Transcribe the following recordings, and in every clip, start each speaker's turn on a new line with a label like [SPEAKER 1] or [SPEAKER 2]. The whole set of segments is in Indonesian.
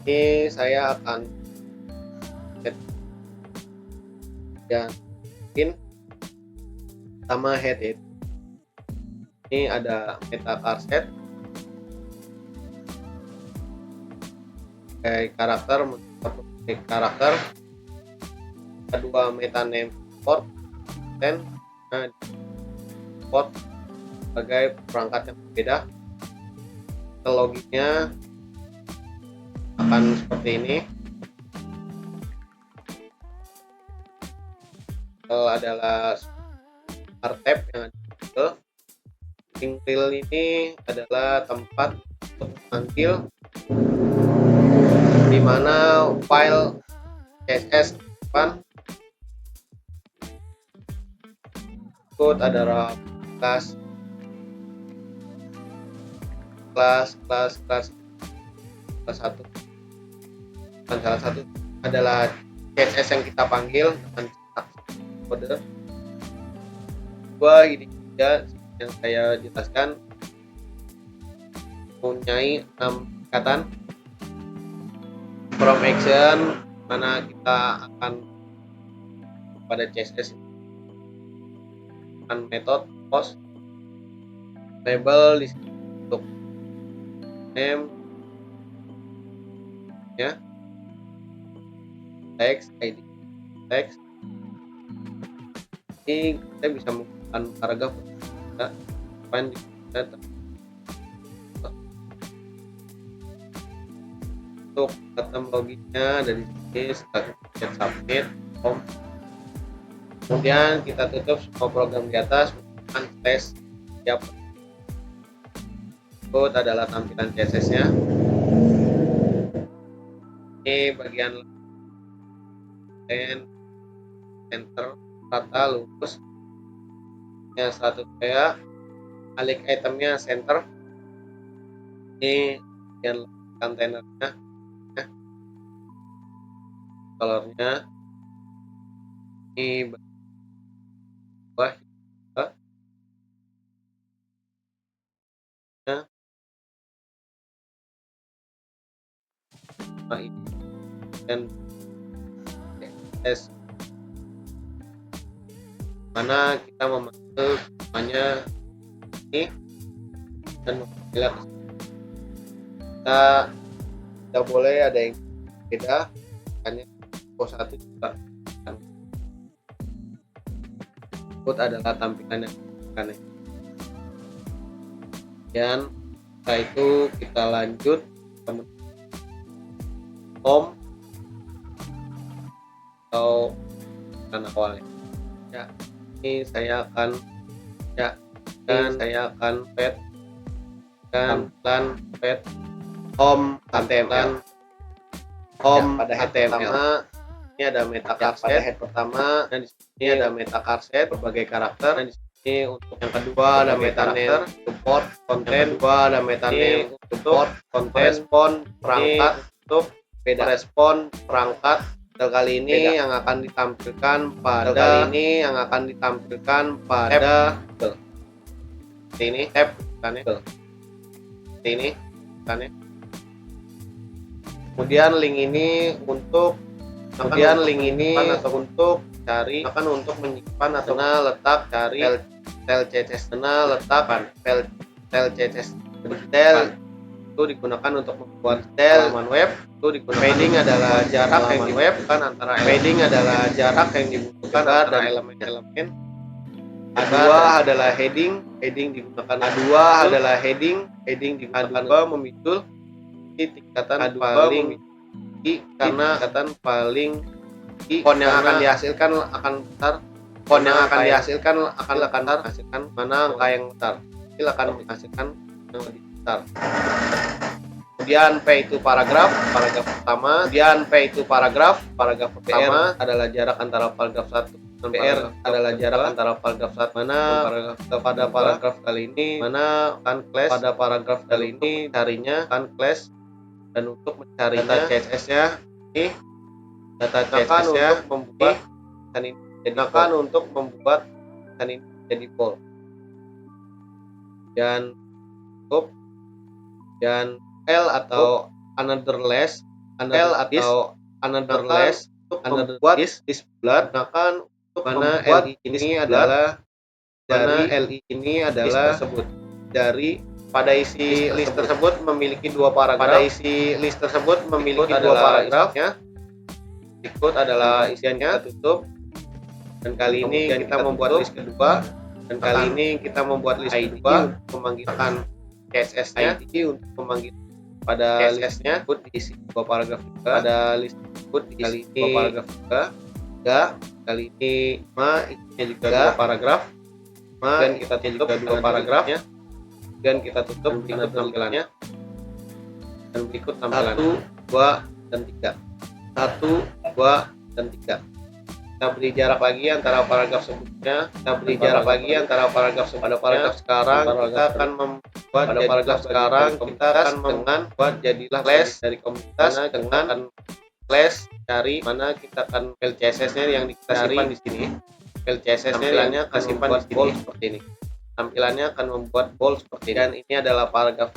[SPEAKER 1] Ini saya akan set dan pin sama head it. Ini ada meta charset sebagai karakter, kedua meta name port dan port sebagai perangkat yang berbeda. Logiknya akan seperti ini. Adalah tab yang ada di Google. Ini adalah tempat untuk memanggil di mana file CSS depan ikut adalah kelas satu, dan salah satu adalah CSS yang kita panggil dengan kode. Ini juga yang saya jelaskan mempunyai 6 tingkatan. From action mana kita akan pada CSS dengan metode post, label di sini untuk name ya, text ID text. Ini kita bisa menggunakan paragraf untuk button logiknya dari sini. Setelah kita submit home, kemudian kita tutup semua program di atas menggunakan slash siap. Itu adalah tampilan CSS nya. Ini bagian center rata lurus ya, satu saya alik itemnya center. Ini bagian kontainernya ya, colornya ini bawah ya, ini dan CSS mana kita memasuk semuanya ini dan memilih kita tidak boleh ada yang beda, hanya satu juga. Input adalah tampilan yang aneh. Dan setelah itu kita lanjut ke home atau karena awalnya ya. Ini saya akan pet dan pet home HTML. Home pada HTML ini ada meta charset pertama, dan di sini ada meta charset berbagai karakter, dan di sini untuk yang kedua ada meta name support content, kedua ada meta name support content, respon perangkat untuk beda respon perangkat. Kali ini yang akan ditampilkan pada ini tab kan ya, ini kan ya. Kemudian link ini untuk cari untuk menyimpan atau letak cari file CSS detail itu digunakan untuk membuat halaman web. Itu digunakan padding adalah jarak yang di web kan antara dibutuhkan antara elemen-elemen. A2 adalah heading digunakan A2 memikul di tingkatan paling tinggi karena font yang akan dihasilkan akan besar. Mana angka yang besar akan menghasilkan yang lebih besar. Kemudian P itu paragraf pertama. Adalah jarak antara paragraf 1 dan adalah jarak antara paragraf 1 mana pada paragraf kali ini carinya kan class. Dan untuk mencari data CSS-nya untuk membuat ini jadi bold dan L atau another less another atau another less untuk membuat this blood, gunakan untuk membuat ini adalah dari LI ini adalah tersebut dari pada isi list tersebut memiliki dua paragraf. Pada isi list tersebut memiliki dua paragrafnya. Berikut adalah isiannya, tutup. Dan kali ini kita membuat list kedua. Dan kali ini kita membuat list kedua untuk memanggilkan CSS-nya untuk memanggil pada CSS-nya diisi dua paragraf juga. Pada list tersebut diisi dua paragraf juga. Kali ini isinya juga dua paragraf. Dan kita tutup dua paragrafnya. Dan kita tutup berikut tampilannya. Dan berikut tampilannya 1, 2, dan 3. 1, 2, dan 3. Kita beri jarak lagi antara paragraf sebelumnya. Kita beri jarak lagi antara paragraf sebelumnya. Pada paragraf sekarang kita akan membuat pada paragraf sekarang kita akan membuat jadilah class dari komunitas dengan class cari mana kita akan file CSS-nya yang kita simpan di sini. File CSS-nya yang akan simpan di sini seperti ini. Tampilannya akan membuat bold seperti ini. Dan ini adalah paragraf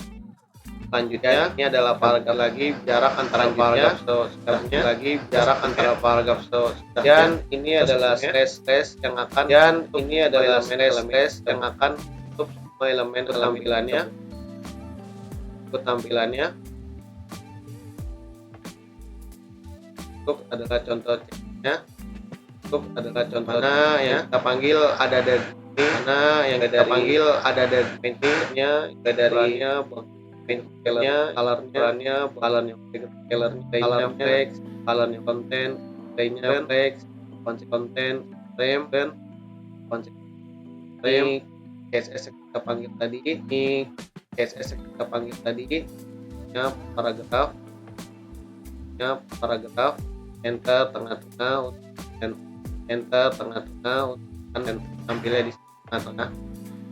[SPEAKER 1] selanjutnya. Ini adalah paragraf lagi jarak antara paragraf selanjutnya lagi jarak antara paragraf selanjutnya. Dan ini adalah slash yang akan yang akan tutup semua elemen tampilannya. Untuk tampilannya. Untuk adalah contohnya. Untuk adalah contohnya yang kita panggil ada dari mana yang kita panggil ada dari paintingnya, darinya colornya text, colornya konten, lainnya text, konten, frame, dan frame. CSS yang kita panggil tadi ini, CSS yang kita panggil tadi paragraf, enter tengah-tengah, dan enter tengah-tengah, dan tampilnya di tengah-tengah,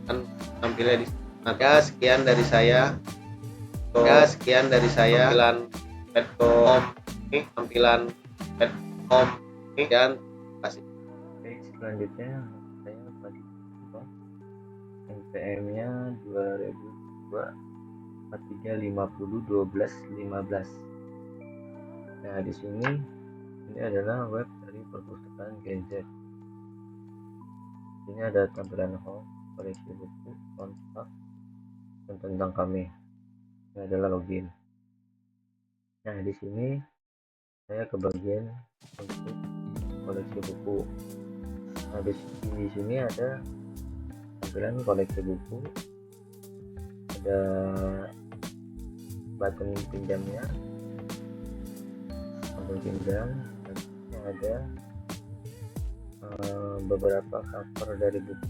[SPEAKER 1] kan tampilnya di tengah. Ya, sekian dari saya. Tampilan petcom ini, tampilan petcom ini, dan kasih.
[SPEAKER 2] Oke, selanjutnya saya tadi NPM-nya 2002-4350-12-15. Nah, di sini ini adalah web dari perpustakaan Gen-Z. Ini ada tampilan home, koleksi buku, kontak, dan tentang kami. Ini adalah login. Nah, di sini saya ke bagian untuk koleksi buku. Nah, di sini ada tampilan koleksi buku, ada button pinjamnya, tombol pinjam, dan ada beberapa cover dari buku.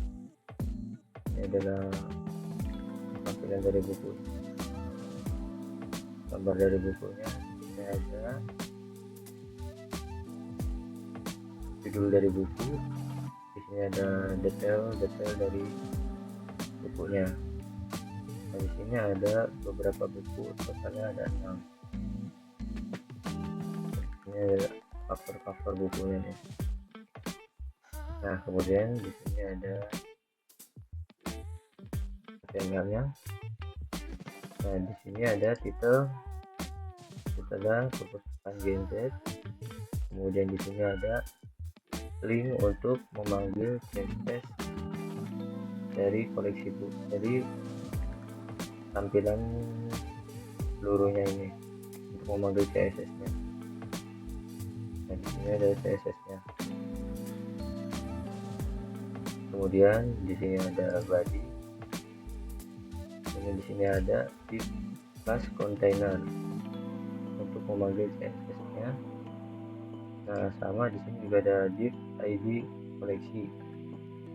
[SPEAKER 2] Ini adalah tampilan dari buku, gambar dari bukunya. Ini ada judul dari buku. Di sini ada detail dari bukunya. Nah, di sini ada beberapa buku, totalnya ada 6. Ini ada cover bukunya nih. Nah, kemudian di sini ada HTML-nya. Nah, di sini ada titel perpustakaan Gen-Z. Kemudian di sini ada link untuk memanggil CSS dari koleksi buku, dari tampilan seluruhnya ini untuk memanggil CSS-nya. Nah, di sini ada CSS-nya. Kemudian di sini ada body. Di sini ada div class container untuk memanggil CSS-nya. Nah, sama di sini juga ada div id koleksi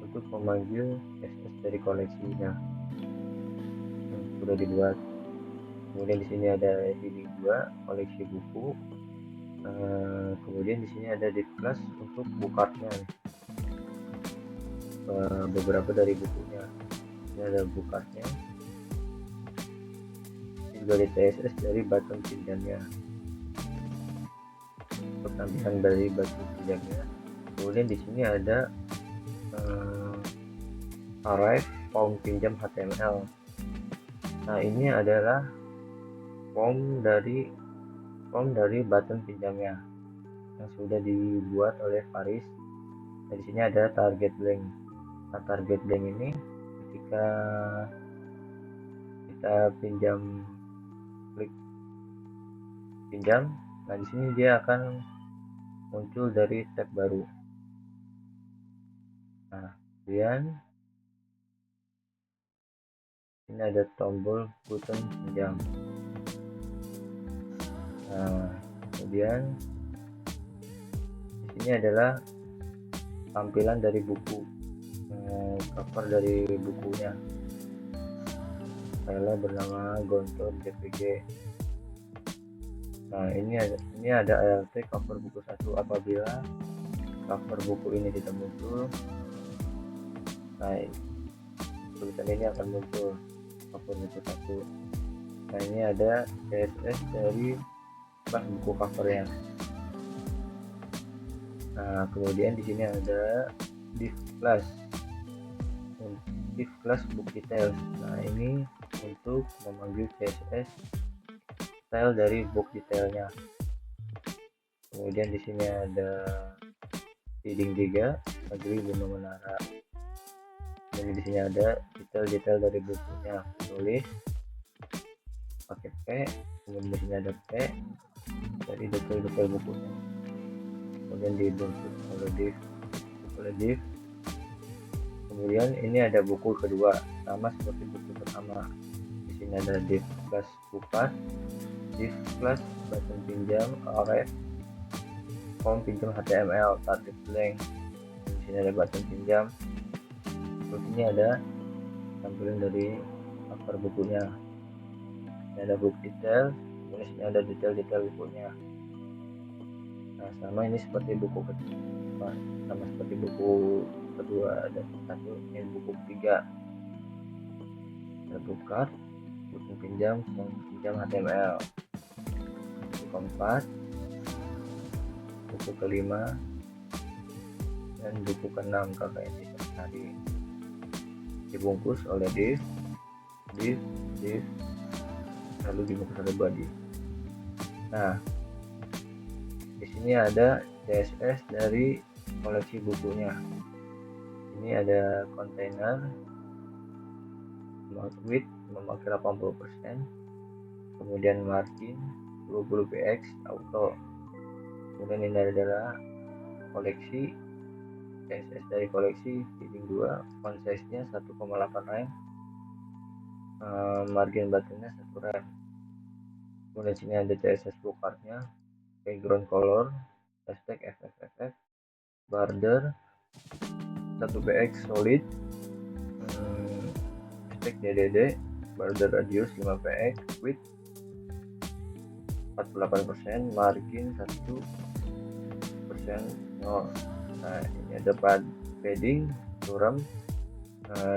[SPEAKER 2] untuk memanggil CSS dari koleksinya yang sudah dibuat. Kemudian di sini ada heading 2 koleksi buku. Kemudian di sini ada div class untuk bookmarknya, beberapa dari bukunya. Ini ada bookmarknya, juga ada CSS dari button pinjamnya, tampilan dari button pinjamnya. Kemudian di sini ada array form pinjam HTML. Nah, ini adalah form dari form dari button pinjamnya yang sudah dibuat oleh Faris. Nah, di sini ada target blank. Nah, target blank ini ketika kita klik pinjam, nah di sini dia akan muncul dari tab baru. Nah, kemudian ini ada tombol button pinjam. Nah, kemudian di sini adalah tampilan dari buku, cover dari bukunya. File bernama Gontor JPG. Nah, ini ada ALT cover buku 1. Apabila cover buku ini tidak muncul, nah tulisan ini akan muncul cover buku 1. Nah, ini ada CSS dari buku covernya. Nah, kemudian di sini ada div class book details. Nah, ini untuk memanggil CSS style dari book detailnya. Kemudian di sini ada heading 3 negeri bunga menara. Dan di sini ada detail-detail dari bukunya, tulis pakai P. Kemudian di sini ada P dari detail-detail bukunya. Kemudian dibungkus oleh div. Kemudian ini ada buku kedua, sama seperti buku pertama. Di sini ada div class buka, div class button pinjam, ref, form pinjam HTML, target blank. Di sini ada button pinjam. Terus ini ada tampilan dari cover bukunya. Ini ada book detail, kemudian sini ada detail-detail bukunya. Nah, sama ini seperti buku kedua, sama seperti buku kedua dan satu ini buku ketiga. Ada buka, button pinjam, form pinjam HTML. Buku keempat, buku kelima, dan buku keenam kakak yang tadi. Dibungkus oleh div, lalu dibungkus oleh body. Nah, di sini ada CSS dari koleksi bukunya. Ini ada kontainer width memakai 80%, kemudian margin 20 px auto. Kemudian ini adalah koleksi CSS dari koleksi heading 2, font size-nya 1,8 rem, margin buttonnya 1 rem. Kemudian sini ada CSS bookmarknya, background color, hashtag FFFF, border 1px solid, hashtag DDD, border radius 5px, width 48%, margin 1% 0. Nah, ini ada padding, suram,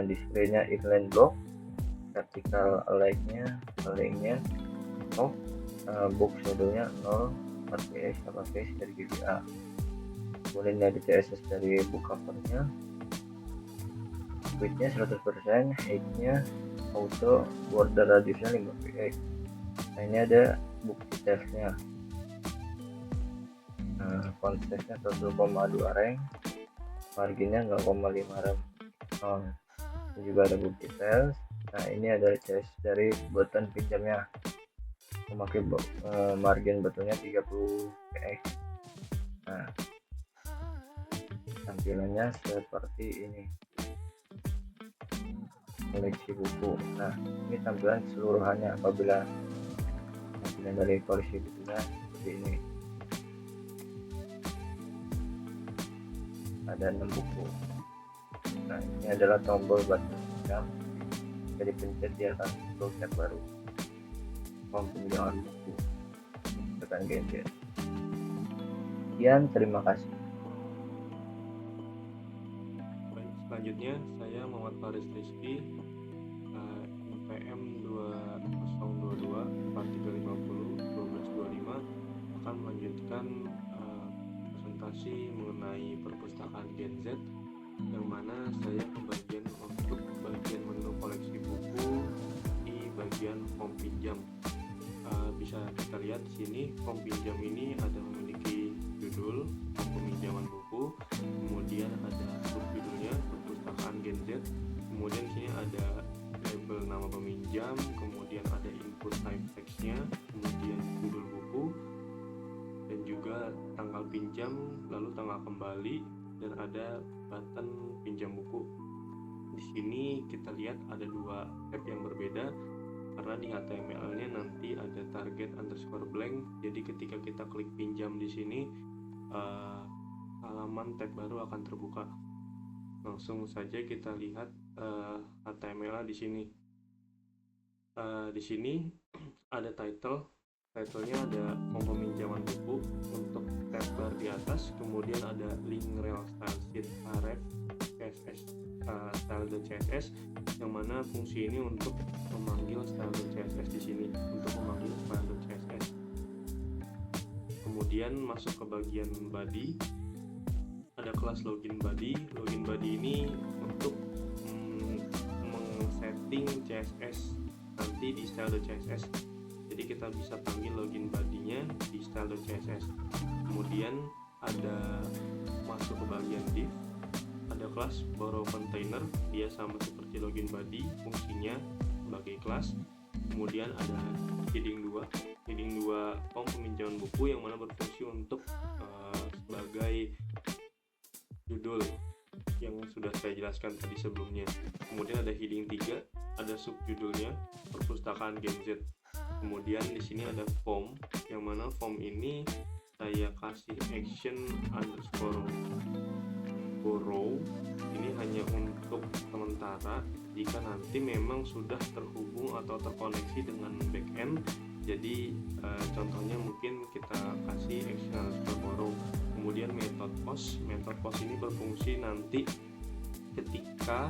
[SPEAKER 2] displaynya inline block, vertical align-nya off, box shadow-nya 0, 4px sama face dari GBA. Kemudian ada CSS dari book cover-nya, width-nya 100%, height-nya auto, border radiusnya 5px. Nah, ini ada book details-nya. Font size-nya 1,2 rem, marginnya 0,5 rem. Ini juga ada book details. Nah, ini ada CSS dari button pinjamnya, memakai margin buttonnya 30 px. Nah, tampilannya seperti ini, koleksi buku. Nah, ini tampilan keseluruhannya. Apabila tampilan dari koleksi bukunya seperti ini, ada 6 buku. Nah, ini adalah tombol button pinjam. Jadi pencet dia akan muncul tab baru, form pinjaman buku, tekan gadget. Sekian, terima kasih.
[SPEAKER 3] Baik, selanjutnya saya Muhammad Faris Rizky, NPM 2022 4350 1225, akan melanjutkan presentasi mengenai perpustakaan Gen Z, yang mana saya pembagian untuk bagian menu koleksi buku di bagian form pinjam. bisa kita lihat di sini form pinjam ini ada memiliki judul form peminjaman buku, kemudian ada subjudulnya perpustakaan Gen Z, kemudian di sini ada label nama peminjam, kemudian ada input type text-nya, kemudian judul buku, dan juga tanggal pinjam, lalu tanggal kembali, dan ada button pinjam buku. Di sini kita lihat ada dua tab yang berbeda karena di HTML-nya nanti ada target underscore blank. Jadi ketika kita klik pinjam di sini, halaman tab baru akan terbuka. Langsung saja kita lihat HTML di sini. Di sini ada title-nya ada form peminjaman buku untuk tab bar di atas, kemudian ada link rel style sheet href css style.css, yang mana fungsi ini untuk memanggil style.css di sini, untuk memanggil style.css. Kemudian masuk ke bagian body, ada kelas login body. Login body ini untuk setting CSS nanti di style.css. Jadi kita bisa panggil login body-nya di style.css. Kemudian ada masuk ke bagian div, ada kelas borrow container, dia sama seperti login body, fungsinya sebagai kelas. Kemudian ada heading 2 form peminjaman buku yang mana berfungsi untuk sebagai judul yang sudah saya jelaskan tadi sebelumnya. Kemudian ada heading 3, ada subjudulnya perpustakaan Gen Z. Kemudian di sini ada form, yang mana form ini saya kasih action underscore borrow. Ini hanya untuk sementara, jika nanti memang sudah terhubung atau terkoneksi dengan backend. Jadi contohnya mungkin kita kasih action underscore borrow. Kemudian method post ini berfungsi nanti ketika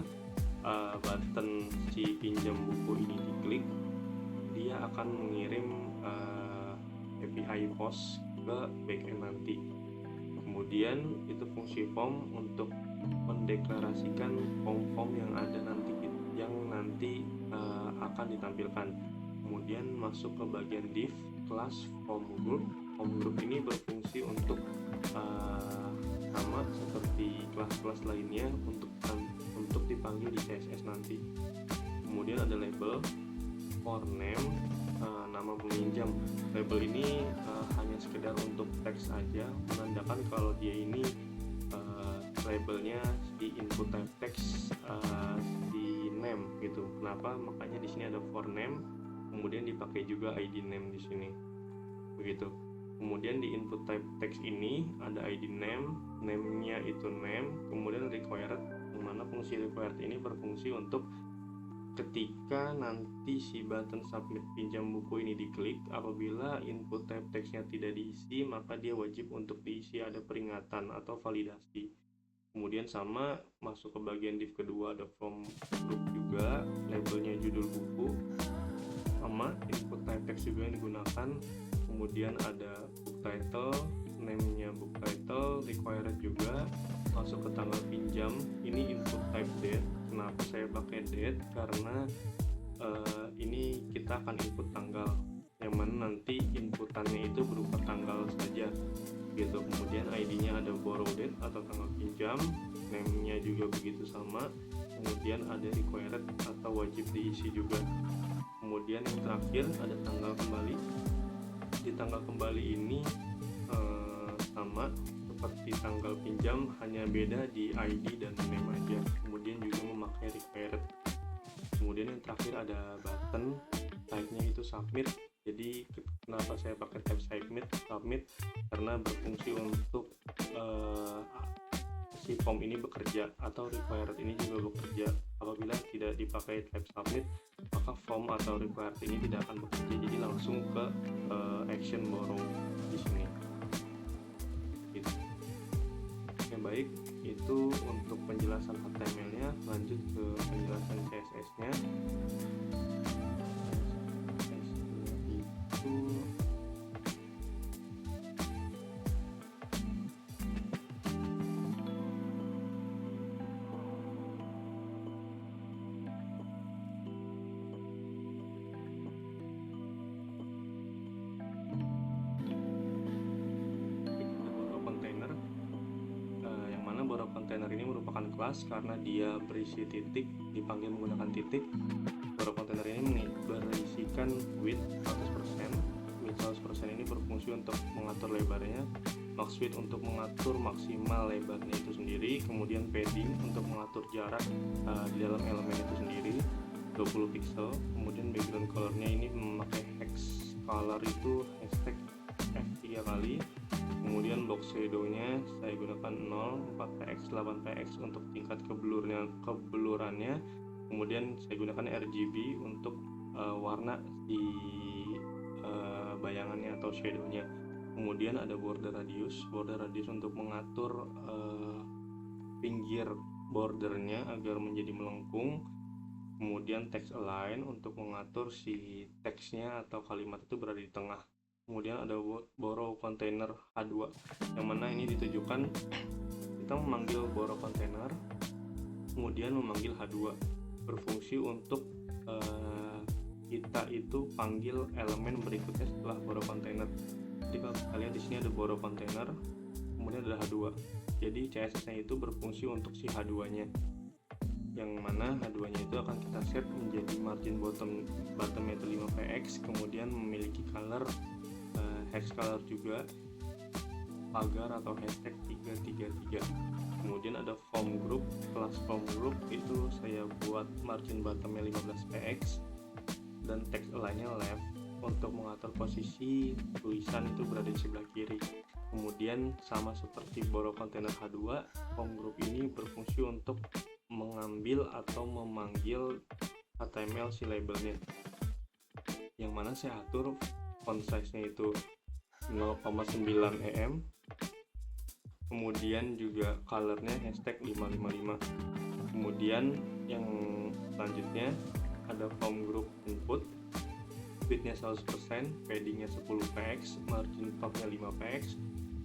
[SPEAKER 3] button si pinjam buku ini diklik, dia akan mengirim API post ke backend nanti. Kemudian itu fungsi form untuk mendeklarasikan form-form yang ada nanti akan ditampilkan. Kemudian masuk ke bagian div, kelas form group. Form group ini berfungsi untuk sama seperti kelas-kelas lainnya untuk dipanggil di CSS nanti. Kemudian ada label for name, nama peminjam. Label ini hanya sekedar untuk teks saja, menandakan kalau dia ini labelnya di input type text di name gitu. Kenapa? Makanya di sini ada for name, kemudian dipakai juga ID name di sini. Begitu. Kemudian di input type text ini ada ID name, name-nya itu name, kemudian required, yang mana fungsi required ini berfungsi untuk ketika nanti si button submit pinjam buku ini diklik, apabila input type text-nya tidak diisi, maka dia wajib untuk diisi ada peringatan atau validasi. Kemudian sama masuk ke bagian div kedua, ada form group juga, labelnya judul buku, sama input type text juga yang digunakan. Kemudian ada book title, name-nya book title, required juga. Masuk ke tanggal pinjam, ini input type date. Kenapa saya pakai date? Karena ini kita akan input tanggal, yang mana nanti inputannya itu berupa tanggal saja gitu. Kemudian ID-nya ada borrow date atau tanggal pinjam, name-nya juga begitu sama. Kemudian ada required atau wajib diisi juga. Kemudian yang terakhir ada tanggal kembali. Di tanggal kembali ini sama seperti tanggal pinjam, hanya beda di ID dan name aja. Kemudian juga memakai required. Kemudian yang terakhir ada button, type-nya itu submit. Jadi kenapa saya pakai type submit? Karena berfungsi untuk si form ini bekerja atau required ini juga bekerja. Apabila tidak dipakai type submit, maka form atau required ini tidak akan bekerja. Jadi langsung ke action borrow di sini. Gitu. Oke, baik, itu untuk penjelasan HTML-nya. Lanjut ke penjelasan CSS-nya. container ini merupakan kelas karena dia berisi titik, dipanggil menggunakan titik. Borrow container ini berisikan width 100%. Width 100% ini berfungsi untuk mengatur lebarnya, max width untuk mengatur maksimal lebarnya itu sendiri, kemudian padding untuk mengatur jarak di dalam elemen itu sendiri 20 pixel, kemudian background colornya ini memakai hex color itu hashtag F3 kali, kemudian box shadownya saya gunakan 0, 4px, 8px untuk tingkat kebelurannya, kemudian saya gunakan RGB untuk warna di bayangannya atau shadownya. Kemudian ada border radius untuk mengatur pinggir bordernya agar menjadi melengkung. Kemudian text align untuk mengatur si teksnya atau kalimat itu berada di tengah. Kemudian ada borrow container H2 yang mana ini ditujukan kita memanggil borrow container kemudian memanggil H2, berfungsi untuk kita itu panggil elemen berikutnya setelah borrow container. Jadi kalau kita lihat di sini ada borrow container, kemudian ada H2. Jadi CSS-nya itu berfungsi untuk si H2-nya. Yang mana H2-nya itu akan kita set menjadi margin bottomnya itu 5px, kemudian memiliki color hex color juga, pagar atau hashtag 333. Kemudian ada form group, kelas form group itu saya buat margin bottomnya 15px dan text align-nya left untuk mengatur posisi tulisan itu berada di sebelah kiri. Kemudian sama seperti borrow container H2, form group ini berfungsi untuk mengambil atau memanggil HTML si labelnya, yang mana saya atur font size nya itu 0,9 em, kemudian juga colornya hashtag 555. Kemudian yang selanjutnya ada form group input, widthnya 100%, paddingnya 10px, margin topnya 5px,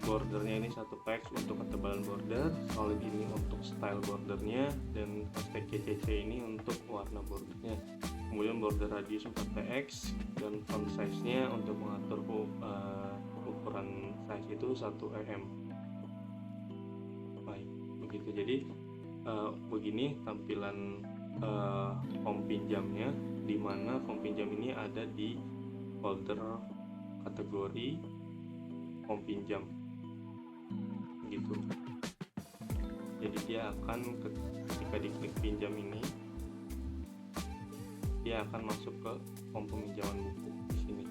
[SPEAKER 3] bordernya ini 1px untuk ketebalan border, solid ini untuk style bordernya, dan hashtag CCC ini untuk warna bordernya. Kemudian border radius 4px dan font size nya untuk mengatur ukuran size itu 1 em. Baik, begitu. Jadi begini tampilan form pinjamnya, di mana form pinjam ini ada di folder kategori form pinjam gitu. Jadi dia akan ketika diklik pinjam ini dia akan masuk ke form peminjaman buku di sini,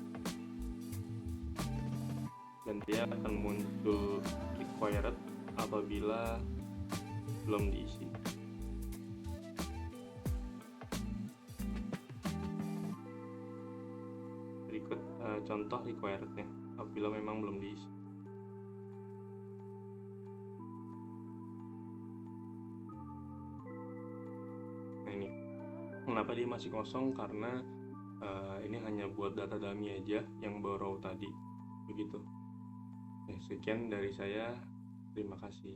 [SPEAKER 3] dan dia akan muncul required apabila belum diisi. Berikut contoh requirednya apabila memang belum diisi. Nah ini kenapa dia masih kosong, karena ini hanya buat data dummy aja yang borrow tadi, begitu. Sekian dari saya, terima kasih.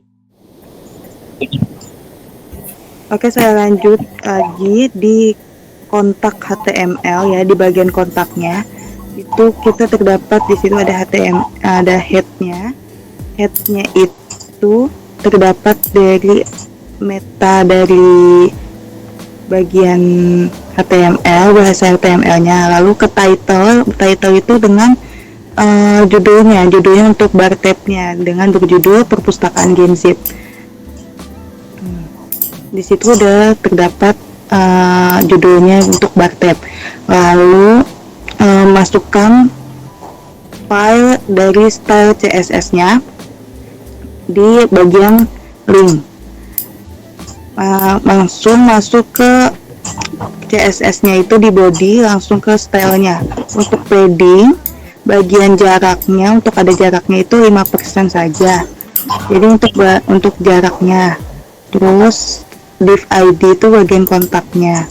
[SPEAKER 4] Oke, saya lanjut lagi di kontak HTML ya. Di bagian kontaknya itu kita terdapat di situ ada HTML, ada headnya. Headnya itu terdapat dari meta dari bagian HTML, bahasa HTML-nya. Lalu ke title itu dengan judulnya untuk bar tab-nya dengan berjudul perpustakaan Gen Z. Di situ udah terdapat judulnya untuk bar tab. Lalu masukkan file dari style CSS-nya di bagian link. Langsung masuk ke CSS-nya itu di body, langsung ke style-nya. Untuk padding, bagian jaraknya, untuk ada jaraknya itu 5% saja. Jadi untuk jaraknya. Terus div ID itu bagian kontaknya.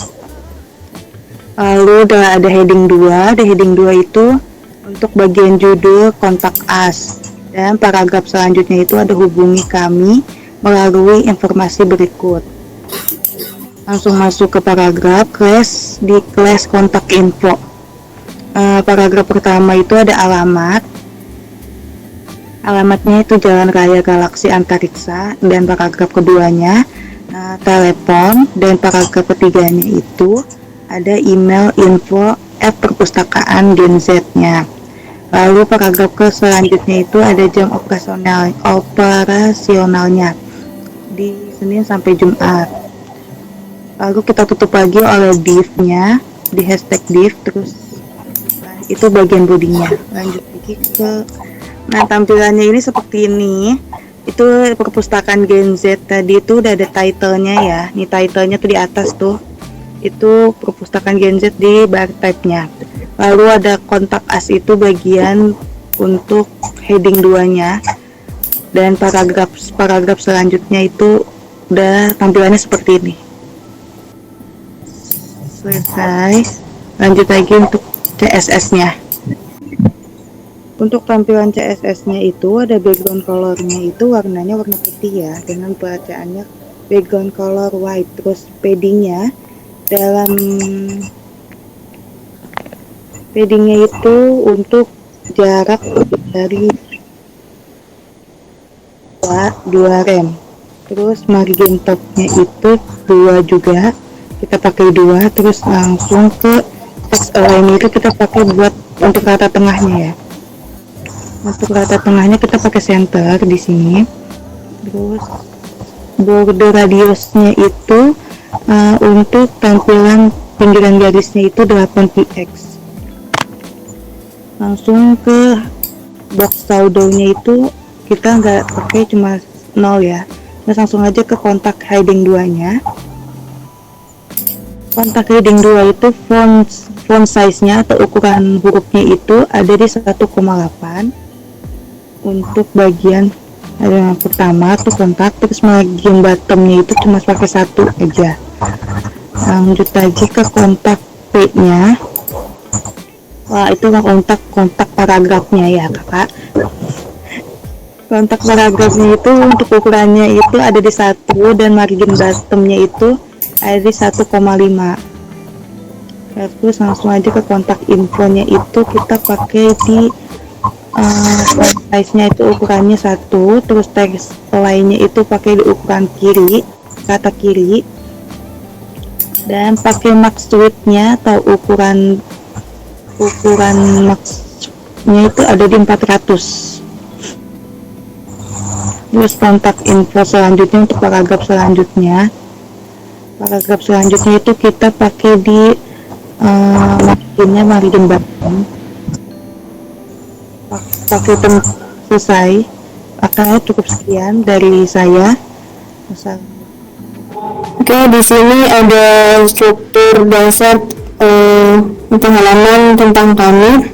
[SPEAKER 4] Lalu ada heading 2. Di heading 2 itu untuk bagian judul kontak us. Dan paragraf selanjutnya itu ada hubungi kami melalui informasi berikut. Langsung masuk ke paragraf di class kontak info. Paragraf pertama itu ada alamat, Alamatnya itu Jalan Raya Galaksi Antariksa, dan paragraf keduanya telepon, dan paragraf ketiganya itu ada email info@perpustakaan.gen.z-nya. Lalu paragraf selanjutnya itu ada jam operasionalnya di Senin sampai Jumat. Lalu kita tutup lagi oleh div-nya di hashtag div, terus itu bagian bodinya. Lanjut lagi ke tampilannya ini seperti ini. Itu perpustakaan Gen Z tadi itu udah ada title-nya ya. Nih title-nya tuh di atas tuh. Itu perpustakaan Gen Z di bar type-nya. Lalu ada kontak us itu bagian untuk heading 2-nya. Dan paragraf selanjutnya itu udah tampilannya seperti ini. Selesai. Lanjut lagi untuk CSS-nya. Untuk tampilan CSS-nya itu ada background color-nya itu warnanya warna putih ya, dengan bacaannya background color white. Terus padding-nya itu untuk jarak dari 2 rem. Terus margin top-nya itu 2 juga, kita pakai 2. Terus langsung ke text align itu kita pakai buat untuk rata tengahnya ya. Untuk rata tengahnya kita pakai center di sini. Terus border radiusnya itu untuk tampilan pinggiran garisnya itu 8px. Langsung ke box shadow-nya itu kita nggak pakai, cuma 0 ya. Terus langsung aja ke kontak heading 2-nya. Kontak heading 2 itu font size-nya atau ukuran hurufnya itu ada di 1,8. Untuk bagian pertama tuh kontak, terus bagian bottomnya itu cuma pakai 1 aja. Lanjut lagi ke kontak P-nya. Wah, itu kontak paragrafnya ya kakak. Kontak paragrafnya itu untuk ukurannya itu ada di 1, dan margin bottomnya itu ada di 1,5. Terus langsung aja ke kontak infonya itu kita pakai di size-nya itu ukurannya 1. Terus teks lainnya itu pakai di ukuran kiri, kata kiri, dan pakai max width-nya atau ukuran max-nya itu ada di 400. Terus kontak info selanjutnya untuk paragraf selanjutnya itu kita pakai di margin bottom. Pakai selesai. Akan cukup sekian dari saya.
[SPEAKER 5] Oke, di sini ada struktur dasar untuk halaman tentang kami.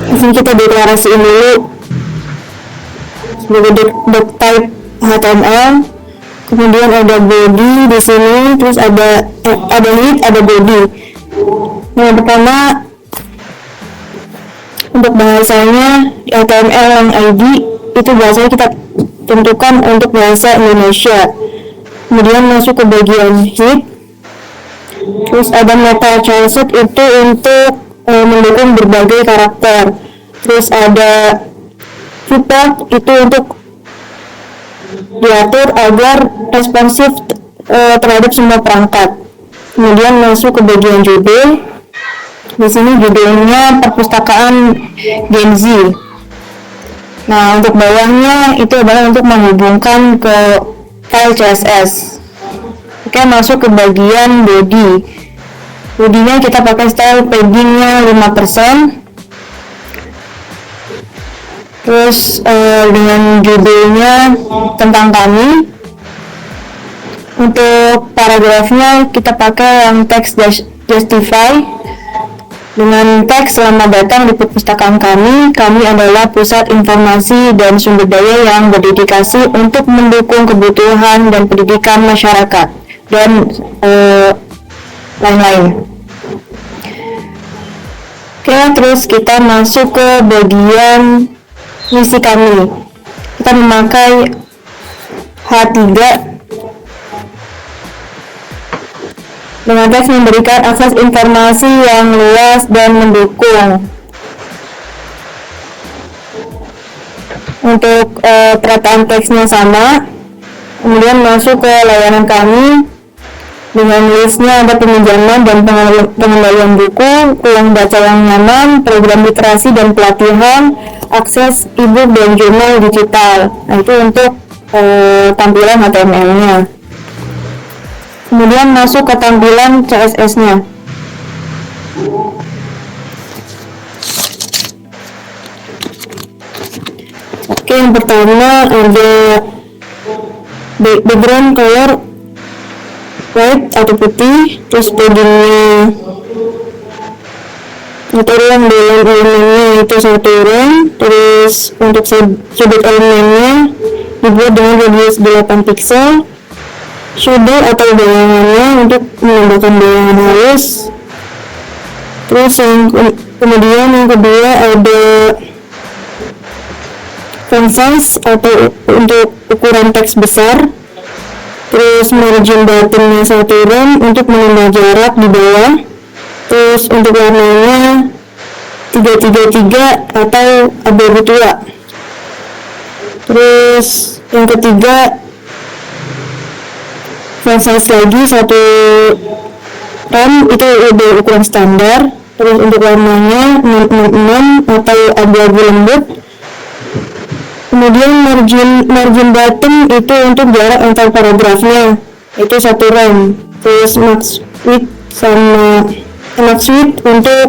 [SPEAKER 5] Langsung kita deklarasiin dulu sebagai doc type HTML. Kemudian ada body di sini, terus ada head, ada body. Yang pertama, untuk bahasanya di HTML yang ID itu bahasanya kita tentukan untuk bahasa Indonesia. Kemudian masuk ke bagian head, terus ada meta chassis itu untuk mendukung berbagai karakter. Terus ada support itu untuk diatur agar responsif terhadap semua perangkat. Kemudian masuk ke bagian judul. Di sini judulnya perpustakaan Gen Z. Nah, untuk bawahnya itu adalah untuk menghubungkan ke file CSS. Oke, masuk ke bagian body. Bodinya kita pakai style paddingnya 5%. Terus dengan judulnya tentang kami. Untuk paragrafnya kita pakai yang text justify dengan teks selamat datang di perpustakaan kami. Kami adalah pusat informasi dan sumber daya yang berdedikasi untuk mendukung kebutuhan dan pendidikan masyarakat dan lain-lain. Oke, terus kita masuk ke bagian misi kami. Kita memakai H3 dengan teks memberikan akses informasi yang luas dan mendukung. Untuk perataan teksnya sama, kemudian masuk ke layanan kami. Dengan listnya ada peminjaman dan pengembalian buku, ruang baca yang nyaman, program literasi dan pelatihan, akses e-book dan jurnal digital. Nah, itu untuk tampilan HTML-nya. Kemudian masuk ke tampilan CSS-nya. Oke, yang pertama ada background color white atau putih, terus paddingnya atau ruang dalam elemennya itu 1 ruang, terus untuk sudut elemennya dibuat dengan radius 8 pixel, shadow atau bayangannya untuk menambahkan bayangan halus. Terus kemudian yang kedua ada font size atau untuk ukuran teks besar. Terus margin buttonnya 1 rem untuk menambah jarak di bawah. Terus untuk warnanya 333 atau abu-abu tua. Terus yang ketiga font size lagi 1 rem itu udah ukuran standar. Terus untuk warnanya 666 atau abu-abu lembut. Kemudian margin button itu untuk jarak antar paragrafnya itu 1 rem. Terus max width sama max width untuk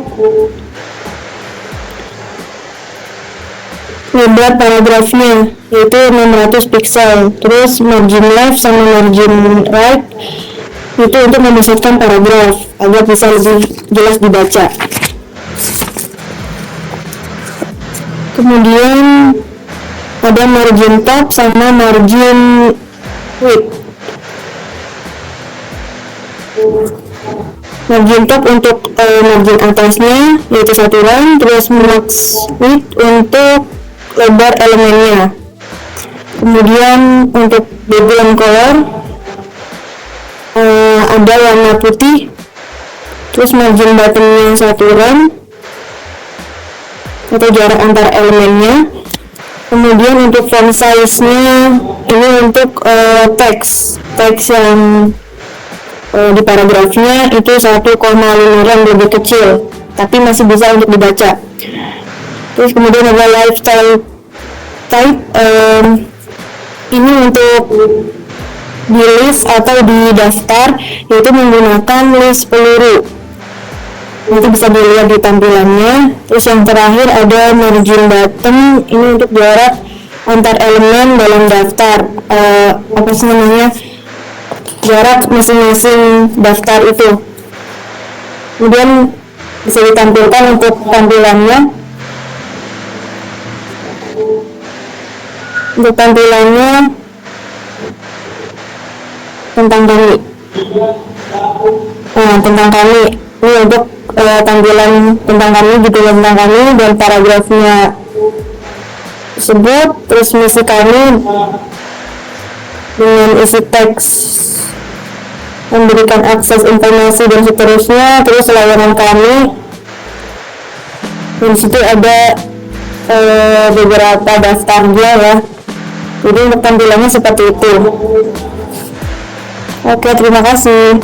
[SPEAKER 5] lebar paragrafnya yaitu 600 pixel. Terus margin left sama margin right itu untuk membesarkan paragraf agar bisa lebih jelas dibaca. Kemudian ada margin top sama margin width. Margin top untuk margin atasnya yaitu 1 rem, terus max width untuk lebar elemennya. Kemudian untuk background color ada warna putih, terus margin buttonnya 1 rem atau jarak antar elemennya. Kemudian untuk font size-nya ini untuk teks yang di paragrafnya itu 1,5 rem lebih kecil, tapi masih bisa untuk dibaca. Terus kemudian ada lifestyle type, ini untuk di list atau di daftar yaitu menggunakan list peluru. Nanti bisa dilihat di tampilannya. Terus yang terakhir ada margin button, ini untuk jarak antar elemen dalam daftar, jarak masing-masing daftar itu. Kemudian bisa ditampilkan untuk tampilannya. Untuk tampilannya tentang kami. Ini untuk tampilan tentang kami, judul tentang kami dan paragrafnya tersebut. Terus misi kami dengan isi teks, memberikan akses informasi dan seterusnya. Terus layanan kami, dan disitu ada beberapa daftarnya ya. Jadi untuk tampilannya seperti itu. Oke, terima kasih.